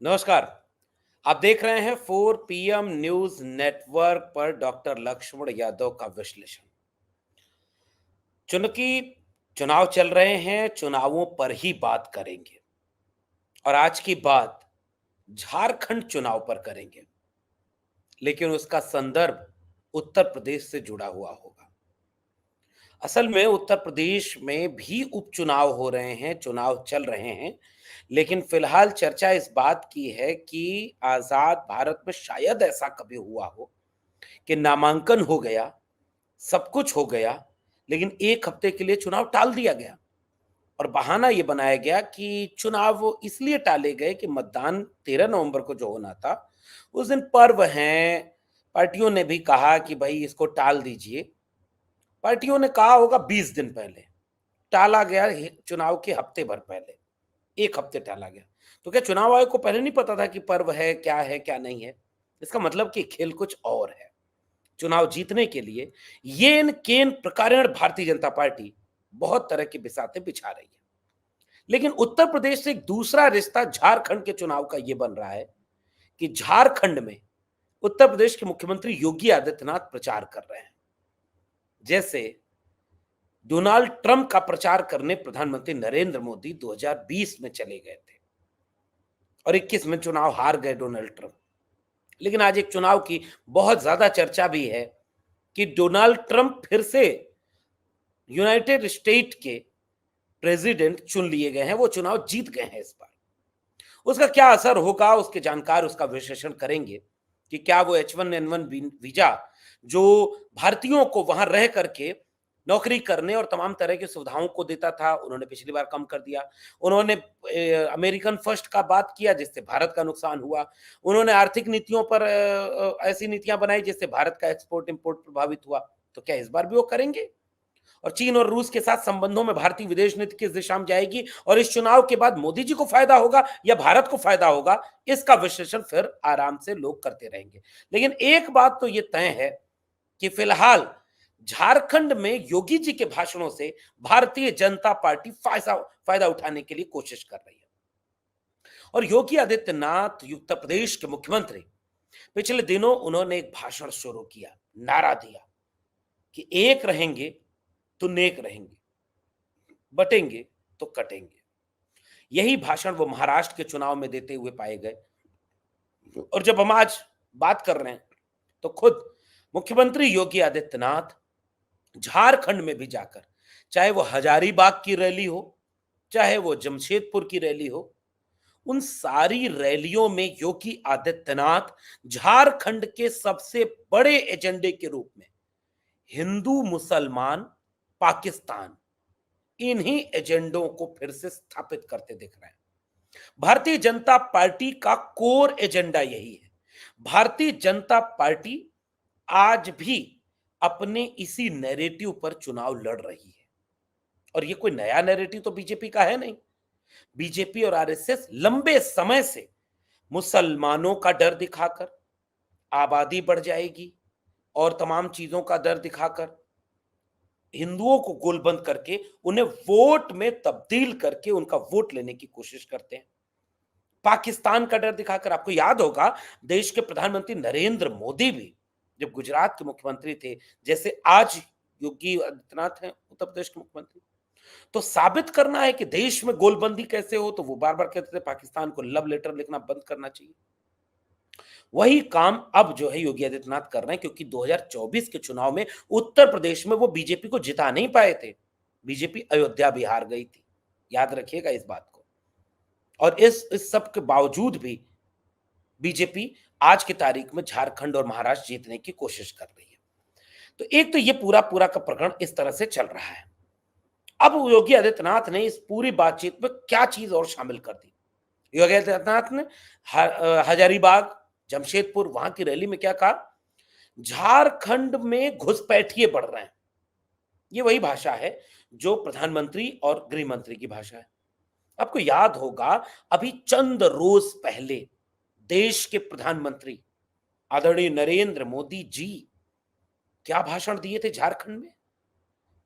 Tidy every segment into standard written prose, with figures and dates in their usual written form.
नमस्कार। आप देख रहे हैं 4 PM न्यूज नेटवर्क पर डॉक्टर लक्ष्मण यादव का विश्लेषण। चूंकि चुनाव चल रहे हैं, चुनावों पर ही बात करेंगे और आज की बात झारखंड चुनाव पर करेंगे, लेकिन उसका संदर्भ उत्तर प्रदेश से जुड़ा हुआ होगा। असल में उत्तर प्रदेश में भी उपचुनाव हो रहे हैं, चुनाव चल रहे हैं, लेकिन फिलहाल चर्चा इस बात की है कि आजाद भारत में शायद ऐसा कभी हुआ हो कि नामांकन हो गया, सब कुछ हो गया, लेकिन 1 हफ्ते के लिए चुनाव टाल दिया गया और बहाना ये बनाया गया कि चुनाव इसलिए टाले गए कि मतदान 13 नवंबर को जो होना था, उस दिन पर्व हैं, पार्टियों ने भी कहा कि भई इसको टाल दीजिए। पार्टियों ने कहा होगा 20 दिन पहले, टाला गया चुनाव के हफ्ते भर पहले, 1 हफ्ते टाला गया। तो क्या चुनाव आयोग को पहले नहीं पता था कि पर्व है, क्या नहीं है? इसका मतलब कि खेल कुछ और है। चुनाव जीतने के लिए येन केन प्रकारेण भारतीय जनता पार्टी बहुत तरह की बिसातें बिछा रही है। लेकिन उत्तर प्रदेश से एक दूसरा रिश्ता झारखंड के चुनाव का यह बन रहा है कि झारखंड में उत्तर प्रदेश के मुख्यमंत्री योगी आदित्यनाथ प्रचार कर रहे हैं। जैसे डोनाल्ड ट्रंप का प्रचार करने प्रधानमंत्री नरेंद्र मोदी 2020 में चले गए थे और 21 में चुनाव हार गए डोनाल्ड ट्रंप। लेकिन आज एक चुनाव की बहुत ज्यादा चर्चा भी है कि डोनाल्ड ट्रंप फिर से यूनाइटेड स्टेट के प्रेसिडेंट चुन लिए गए हैं, वो चुनाव जीत गए हैं इस बार। उसका क्या असर होगा, उसके जानकार उसका विश्लेषण करेंगे कि क्या वो H1N1 वीजा जो भारतीयों को वहां रह करके नौकरी करने और तमाम तरह की सुविधाओं को देता था, उन्होंने पिछली बार कम कर दिया। उन्होंने अमेरिकन फर्स्ट का बात किया जिससे भारत का नुकसान हुआ। उन्होंने आर्थिक नीतियों पर ऐसी नीतियां बनाई जिससे भारत का एक्सपोर्ट इंपोर्ट प्रभावित हुआ। तो क्या इस बार भी वो करेंगे? और चीन और रूस के साथ संबंधों में भारतीय विदेश नीति किस दिशा में जाएगी और इस चुनाव के बाद मोदी जी को फायदा होगा या भारत को फायदा होगा, इसका विश्लेषण फिर आराम से लोग करते रहेंगे। लेकिन एक बात तो यह तय है कि फिलहाल झारखंड में योगी जी के भाषणों से भारतीय जनता पार्टी फायदा फायदा उठाने के लिए कोशिश कर रही है। और योगी आदित्यनाथ उत्तर प्रदेश के मुख्यमंत्री पिछले दिनों उन्होंने एक भाषण शुरू किया, नारा दिया कि एक रहेंगे तो नेक रहेंगे, बटेंगे तो कटेंगे। यही भाषण वो महाराष्ट्र के चुनाव में देते हुए पाए गए। और जब हम आज बात कर रहे हैं तो खुद मुख्यमंत्री योगी आदित्यनाथ झारखंड में भी जाकर, चाहे वो हजारीबाग की रैली हो, चाहे वो जमशेदपुर की रैली हो, उन सारी रैलियों में योगी आदित्यनाथ झारखंड के सबसे बड़े एजेंडे के रूप में हिंदू मुसलमान पाकिस्तान, इन्हीं एजेंडों को फिर से स्थापित करते दिख रहे हैं। भारतीय जनता पार्टी का कोर एजेंडा यही है। भारतीय जनता पार्टी आज भी अपने इसी नैरेटिव पर चुनाव लड़ रही है और ये कोई नया नैरेटिव तो बीजेपी का है नहीं। बीजेपी और आरएसएस लंबे समय से मुसलमानों का डर दिखाकर, आबादी बढ़ जाएगी और तमाम चीजों का डर दिखाकर, हिंदुओं को गोलबंद करके उन्हें वोट में तब्दील करके उनका वोट लेने की कोशिश करते हैं। पाकिस्तान का डर दिखाकर, आपको याद होगा देश के प्रधानमंत्री नरेंद्र मोदी भी जब गुजरात के मुख्यमंत्री थे, जैसे आज योगी आदित्यनाथ हैं उत्तर प्रदेश के मुख्यमंत्री, तो साबित करना है कि देश में गोलबंदी कैसे हो, तो वो बार बार कहते थे पाकिस्तान को लव लेटर लिखना बंद करना चाहिए। वही काम अब जो है योगी आदित्यनाथ कर रहे हैं, क्योंकि 2024 के चुनाव में उत्तर प्रदेश में वो बीजेपी को जिता नहीं पाए थे। बीजेपी अयोध्या भी हार गई थी, याद रखिएगा इस बात को। और इस सब के बावजूद भी बीजेपी आज की तारीख में झारखंड और महाराष्ट्र जीतने की कोशिश कर रही है। तो एक तो ये पूरा पूरा का प्रकरण इस तरह से चल रहा है। अब योगी आदित्यनाथ ने इस पूरी बातचीत में क्या चीज और शामिल कर दी? योगी आदित्यनाथ ने हजारीबाग, जमशेदपुर वहां की रैली में क्या कहा? झारखंड में घुसपैठिए बढ़ रहे हैं। ये वही भाषा है जो प्रधानमंत्री और गृह मंत्री की भाषा है। आपको याद होगा अभी चंद रोज पहले देश के प्रधानमंत्री आदरणीय नरेंद्र मोदी जी क्या भाषण दिए थे झारखंड में?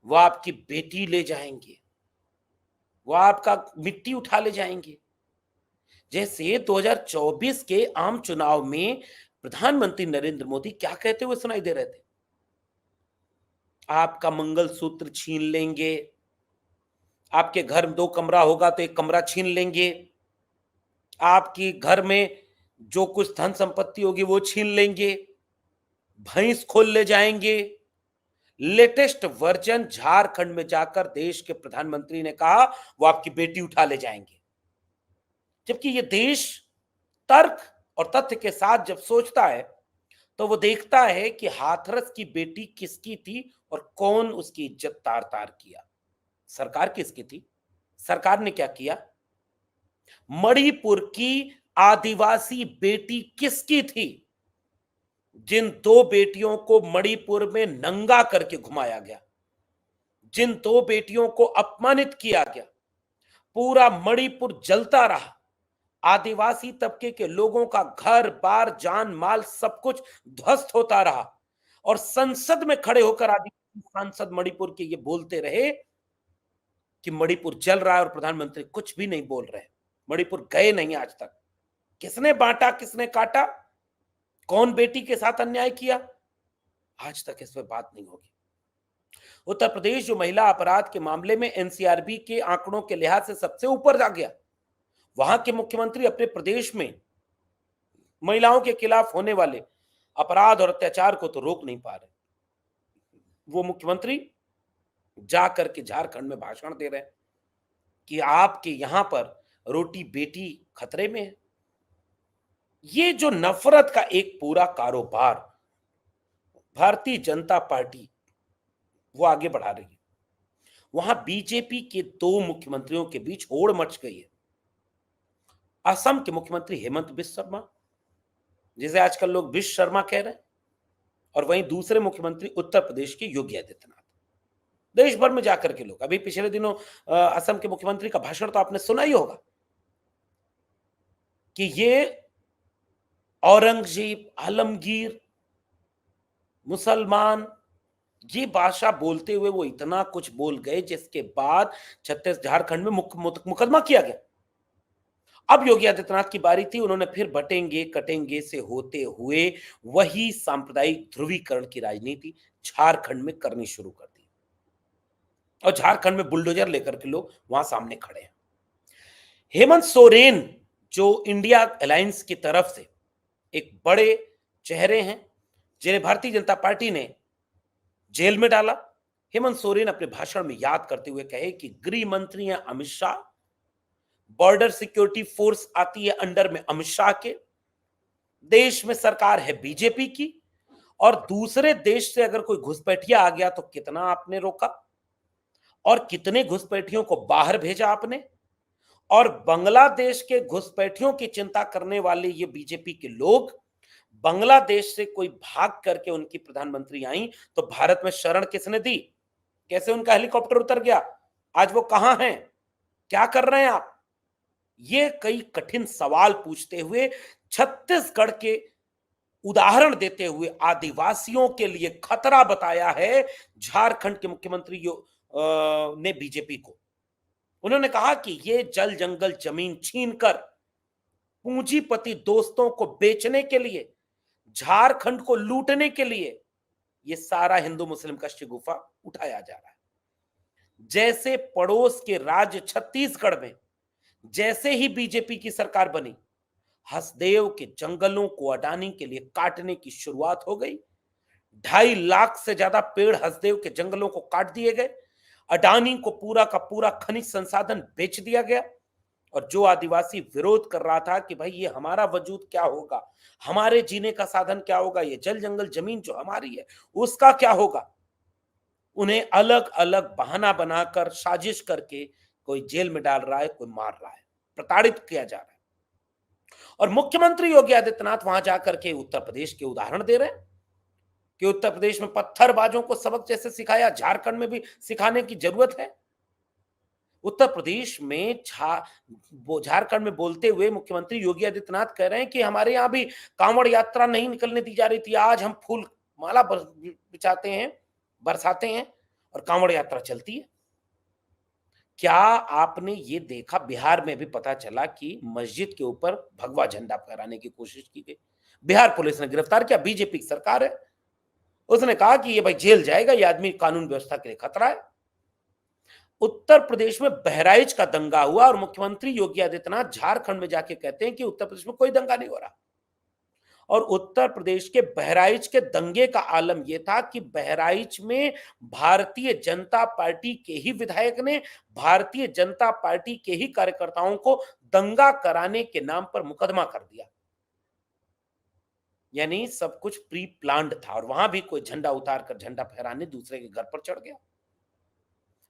वो आपकी बेटी ले जाएंगे, वो आपका मिट्टी उठा ले जाएंगे। जैसे 2024 के आम चुनाव में प्रधानमंत्री नरेंद्र मोदी क्या कहते हुए सुनाई दे रहे थे? आपका मंगलसूत्र छीन लेंगे, आपके घर में 2 कमरा होगा तो 1 कमरा छीन लेंगे, आपकी घर में जो कुछ धन संपत्ति होगी वो छीन लेंगे, भैंस खोल ले जाएंगे। लेटेस्ट वर्जन झारखंड में जाकर देश के प्रधानमंत्री ने कहा वो आपकी बेटी उठा ले जाएंगे। जबकि ये देश तर्क और तथ्य के साथ जब सोचता है तो वो देखता है कि हाथरस की बेटी किसकी थी और कौन उसकी इज्जत तार तार किया। सरकार किसकी थी? सरकार ने क्या किया? मणिपुर की आदिवासी बेटी किसकी थी? जिन 2 बेटियों को मणिपुर में नंगा करके घुमाया गया, जिन 2 बेटियों को अपमानित किया गया, पूरा मणिपुर जलता रहा, आदिवासी तबके के लोगों का घर बार जान माल सब कुछ ध्वस्त होता रहा और संसद में खड़े होकर आदिवासी सांसद मणिपुर के ये बोलते रहे कि मणिपुर जल रहा है और प्रधानमंत्री कुछ भी नहीं बोल रहे। मणिपुर गए नहीं आज तक। किसने बांटा, किसने काटा, कौन बेटी के साथ अन्याय किया, आज तक इस पर बात नहीं होगी। उत्तर प्रदेश जो महिला अपराध के मामले में एनसीआरबी के आंकड़ों के लिहाज से सबसे ऊपर आ गया, वहां के मुख्यमंत्री अपने प्रदेश में महिलाओं के खिलाफ होने वाले अपराध और अत्याचार को तो रोक नहीं पा रहे। वो मुख्यमंत्री जाकर के झारखंड में भाषण दे रहे हैं कि आपके यहां पर रोटी बेटी खतरे में है। ये जो नफरत का एक पूरा कारोबार भारतीय जनता पार्टी वो आगे बढ़ा रही है, वहां बीजेपी के 2 मुख्यमंत्रियों के बीच होड़ मच गई है। असम के मुख्यमंत्री हेमंत बिस्व शर्मा, जिसे आजकल लोग बिस्व शर्मा कह रहे हैं, और वहीं दूसरे मुख्यमंत्री उत्तर प्रदेश के योगी आदित्यनाथ। देश भर में जाकर के लोग, अभी पिछले दिनों असम के मुख्यमंत्री का भाषण तो आपने सुना ही होगा कि ये औरंगजेब, आलमगीर, मुसलमान, ये भाषा बोलते हुए वो इतना कुछ बोल गए जिसके बाद झारखंड में मुकदमा किया गया। अब योगी आदित्यनाथ की बारी थी, उन्होंने फिर बटेंगे कटेंगे से होते हुए वही सांप्रदायिक ध्रुवीकरण की राजनीति झारखंड में करनी शुरू कर दी और झारखंड में बुलडोजर लेकर के लोग वहां सामने खड़े हैं। हेमंत सोरेन जो इंडिया अलायंस की तरफ से एक बड़े चेहरे हैं जिन्हें भारतीय जनता पार्टी ने जेल में डाला, हेमंत सोरेन अपने भाषण में याद करते हुए कहे कि गृह मंत्री हैं Amit Shah, border security force आती है अंडर में अमित शाह के, देश में सरकार है बीजेपी की, और दूसरे देश से अगर कोई घुसपैठिया आ गया तो कितना आपने रोका और कितने घुसपैठियों को बाहर भेजा आपने, और बांग्लादेश के घुसपैठियों की चिंता करने वाले ये बीजेपी के लोग बांग्लादेश से कोई भाग करके उनकी प्रधानमंत्री आई तो भारत में शरण किसने दी? कैसे उनका हेलीकॉप्टर उतर गया? आज वो कहां हैं? क्या कर रहे हैं आप? ये कई कठिन सवाल पूछते हुए, छत्तीसगढ़ के उदाहरण देते हुए आदिवासियों के लिए खतरा बताया है झारखंड के मुख्यमंत्री ने बीजेपी को। उन्होंने कहा कि ये जल जंगल जमीन छीनकर पूंजीपति दोस्तों को बेचने के लिए, झारखंड को लूटने के लिए ये सारा हिंदू मुस्लिम का शिगुफा उठाया जा रहा है। जैसे पड़ोस के राज्य छत्तीसगढ़ में जैसे ही बीजेपी की सरकार बनी, हसदेव के जंगलों को अडानी के लिए काटने की शुरुआत हो गई। 2.5 लाख से ज्यादा पेड़ हसदेव के जंगलों को काट दिए गए। अडानी को पूरा का पूरा खनिज संसाधन बेच दिया गया और जो आदिवासी विरोध कर रहा था कि भाई ये हमारा वजूद क्या होगा, हमारे जीने का साधन क्या होगा, ये जल जंगल जमीन जो हमारी है उसका क्या होगा, उन्हें अलग अलग बहाना बनाकर साजिश करके कोई जेल में डाल रहा है, कोई मार रहा है, प्रताड़ित किया जा रहा है। और मुख्यमंत्री योगी आदित्यनाथ वहां जाकर के उत्तर प्रदेश के उदाहरण दे रहे हैं कि उत्तर प्रदेश में पत्थरबाजों को सबक जैसे सिखाया, झारखंड में भी सिखाने की जरूरत है। उत्तर प्रदेश में झारखंड में बोलते हुए मुख्यमंत्री योगी आदित्यनाथ कह रहे हैं कि हमारे यहां भी कांवड़ यात्रा नहीं निकलने दी जा रही थी, आज हम फूल माला बिछाते हैं, बरसाते हैं और कांवड़ यात्रा चलती है। क्या आपने ये देखा, बिहार में भी पता चला कि मस्जिद के ऊपर भगवा झंडा फहराने की कोशिश की गई। बिहार पुलिस ने गिरफ्तार किया, बीजेपी की सरकार है। उसने कहा कि ये भाई जेल जाएगा, ये आदमी कानून व्यवस्था के लिए खतरा है। उत्तर प्रदेश में बहराइच का दंगा हुआ और मुख्यमंत्री योगी आदित्यनाथ झारखंड में जाके कहते हैं कि उत्तर प्रदेश में कोई दंगा नहीं हो रहा। और उत्तर प्रदेश के बहराइच के दंगे का आलम यह था कि बहराइच में भारतीय जनता पार्टी के ही विधायक ने भारतीय जनता पार्टी के ही कार्यकर्ताओं को दंगा कराने के नाम पर मुकदमा कर दिया। यानी सब कुछ प्री प्लान्ड था और वहां भी कोई झंडा उतार कर झंडा फहराने दूसरे के घर पर चढ़ गया।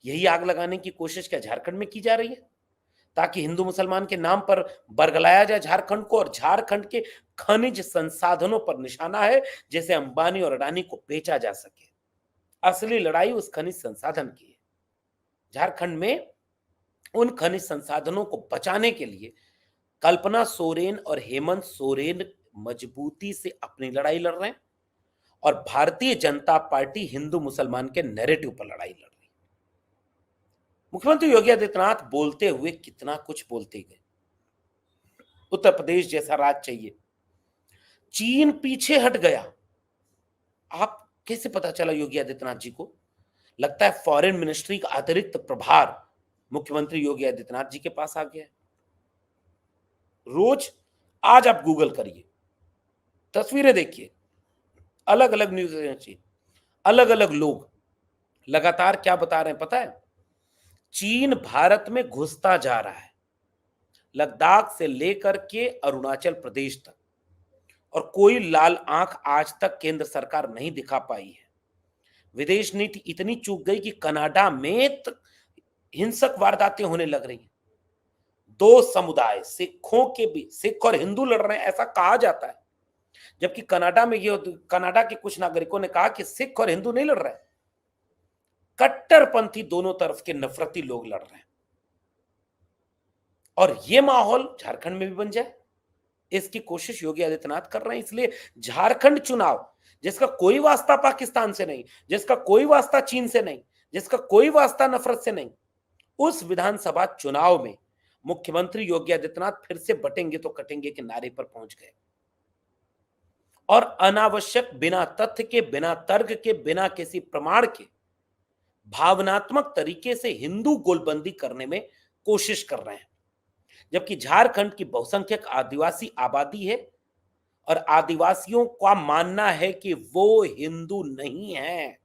यही आग लगाने की कोशिश क्या झारखंड में की जा रही है, ताकि हिंदू मुसलमान के नाम पर बरगलाया जाए झारखंड को। और झारखंड के खनिज संसाधनों पर निशाना है, जैसे अंबानी और अडानी को बेचा जा सके। असली लड़ाई उस खनिज संसाधन की है। झारखंड में उन खनिज संसाधनों को बचाने के लिए कल्पना सोरेन और हेमंत सोरेन मजबूती से अपनी लड़ाई लड़ रहे हैं और भारतीय जनता पार्टी हिंदू मुसलमान के नैरेटिव पर लड़ाई लड़ रही है। मुख्यमंत्री योगी आदित्यनाथ बोलते हुए कितना कुछ बोलते गए। उत्तर प्रदेश जैसा राज्य चाहिए, चीन पीछे हट गया। आप कैसे पता चला योगी आदित्यनाथ जी को? लगता है फॉरेन मिनिस्ट्री का अतिरिक्त प्रभार मुख्यमंत्री योगी आदित्यनाथ जी के पास आ गया है। रोज आज आप गूगल करिए, तस्वीरें देखिए, अलग अलग न्यूज एजेंसी, अलग अलग लोग लगातार क्या बता रहे हैं पता है? चीन भारत में घुसता जा रहा है, लद्दाख से लेकर के अरुणाचल प्रदेश तक, और कोई लाल आंख आज तक केंद्र सरकार नहीं दिखा पाई है। विदेश नीति इतनी चूक गई कि कनाडा में हिंसक वारदातें होने लग रही हैं। दो समुदाय सिखों के भी, सिख और हिंदू लड़ रहे हैं ऐसा कहा जाता है, जबकि कनाडा में ये, कनाडा के कुछ नागरिकों ने कहा कि सिख और हिंदू नहीं लड़ रहे, कट्टरपंथी दोनों तरफ के नफरती लोग लड़ रहे हैं। और ये माहौल झारखंड में भी बन जाए, इसकी कोशिश योगी आदित्यनाथ कर रहे हैं। इसलिए झारखंड चुनाव, जिसका कोई वास्ता पाकिस्तान से नहीं, जिसका कोई वास्ता चीन से नहीं, जिसका कोई वास्ता नफरत से नहीं, उस विधानसभा चुनाव में मुख्यमंत्री योगी आदित्यनाथ फिर से बटेंगे तो कटेंगे के नारे पर पहुंच गए और अनावश्यक, बिना तथ्य के, बिना तर्क के, बिना किसी प्रमाण के भावनात्मक तरीके से हिंदू गोलबंदी करने में कोशिश कर रहे हैं। जबकि झारखंड की बहुसंख्यक आदिवासी आबादी है और आदिवासियों का मानना है कि वो हिंदू नहीं है।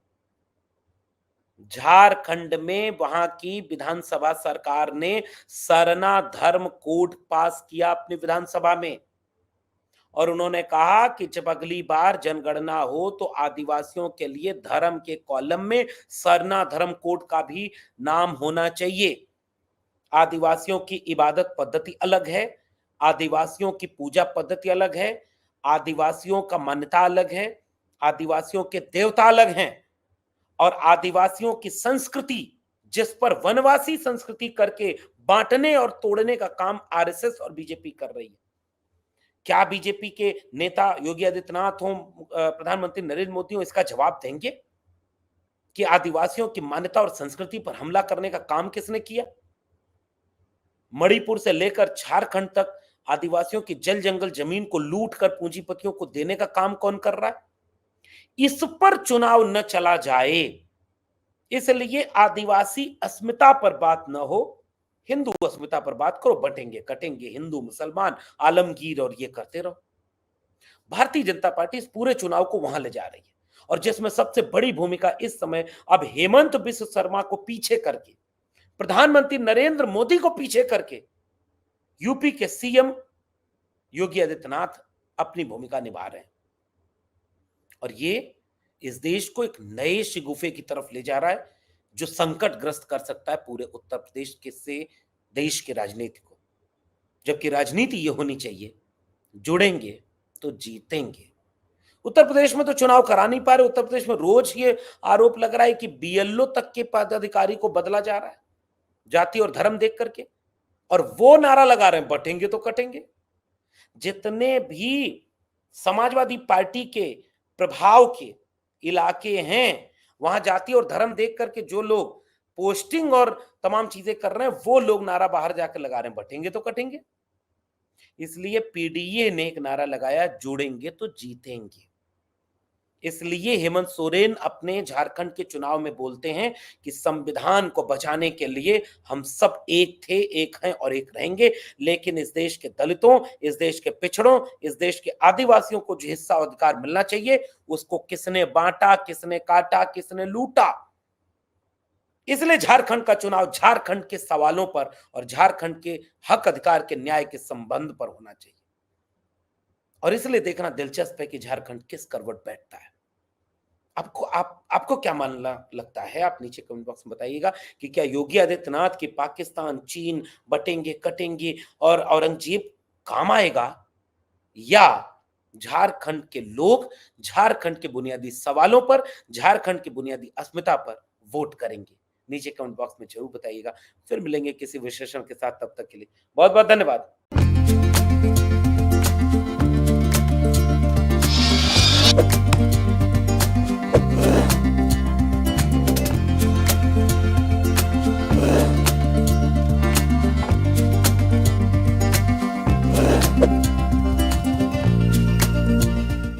झारखंड में वहां की विधानसभा सरकार ने सरना धर्म कोड पास किया अपनी विधानसभा में और उन्होंने कहा कि जब अगली बार जनगणना हो तो आदिवासियों के लिए धर्म के कॉलम में सरना धर्म कोड का भी नाम होना चाहिए। आदिवासियों की इबादत पद्धति अलग है, आदिवासियों की पूजा पद्धति अलग है, आदिवासियों का मान्यता अलग है, आदिवासियों के देवता अलग हैं और आदिवासियों की संस्कृति, जिस पर वनवासी संस्कृति करके बांटने और तोड़ने का काम आरएसएस और बीजेपी कर रही है। क्या बीजेपी के नेता योगी आदित्यनाथ हो, प्रधानमंत्री नरेंद्र मोदी हो, इसका जवाब देंगे कि आदिवासियों की मान्यता और संस्कृति पर हमला करने का काम किसने किया? मणिपुर से लेकर झारखंड तक आदिवासियों की जल जंगल जमीन को लूट कर पूंजीपतियों को देने का काम कौन कर रहा है? इस पर चुनाव न चला जाए, इसलिए आदिवासी अस्मिता पर बात न हो, हिंदू अस्मिता पर बात करो, बटेंगे कटेंगे हिंदू मुसलमान आलमगीर और ये करते रहो। भारतीय जनता पार्टी इस पूरे चुनाव को वहां ले जा रही है और जिसमें सबसे बड़ी भूमिका इस समय अब हेमंत बिस्व शर्मा को पीछे करके, प्रधानमंत्री नरेंद्र मोदी को पीछे करके यूपी के सीएम योगी आदित्यनाथ अपनी भूमिका निभा रहे हैं और ये इस देश को एक नए शिगुफे की तरफ ले जा रहा है जो संकटग्रस्त कर सकता है पूरे उत्तर प्रदेश के से देश की राजनीति को। जबकि राजनीति ये होनी चाहिए, जुड़ेंगे तो जीतेंगे। उत्तर प्रदेश में तो चुनाव करा नहीं पा रहे। उत्तर प्रदेश में रोज ये आरोप लग रहा है कि बीएलओ तक के पदाधिकारी को बदला जा रहा है जाति और धर्म देख करके, और वो नारा लगा रहे हैं बटेंगे तो कटेंगे। जितने भी समाजवादी पार्टी के प्रभाव के इलाके हैं, वहां जाति और धर्म देख करके जो लोग पोस्टिंग और तमाम चीजें कर रहे हैं, वो लोग नारा बाहर जाकर लगा रहे हैं, बटेंगे तो कटेंगे। इसलिए पीडीए ने एक नारा लगाया, जुड़ेंगे तो जीतेंगे। इसलिए हेमंत सोरेन अपने झारखंड के चुनाव में बोलते हैं कि संविधान को बचाने के लिए हम सब एक थे, एक हैं और एक रहेंगे। लेकिन इस देश के दलितों, इस देश के पिछड़ों, इस देश के आदिवासियों को जो हिस्सा अधिकार मिलना चाहिए, उसको किसने बांटा, किसने काटा, किसने लूटा। इसलिए झारखंड का चुनाव झारखंड के सवालों पर और झारखंड के हक अधिकार के न्याय के संबंध पर होना चाहिए। और इसलिए देखना दिलचस्प है कि झारखंड किस करवट बैठता है। आपको क्या मानना लगता है? आप नीचे कमेंट बॉक्स में बताइएगा कि क्या योगी आदित्यनाथ की पाकिस्तान, चीन बटेंगे, कटेंगे और औरंगजेब काम आएगा, या झारखंड के लोग झारखंड के बुनियादी सवालों पर, झारखंड की बुनियादी अस्मिता पर वोट करेंगे? नीचे कमेंट बॉक्स में जरूर बताइएगा। फिर मिलेंगे किसी विशेषण के साथ, तब तक के लिए बहुत बहुत धन्यवाद।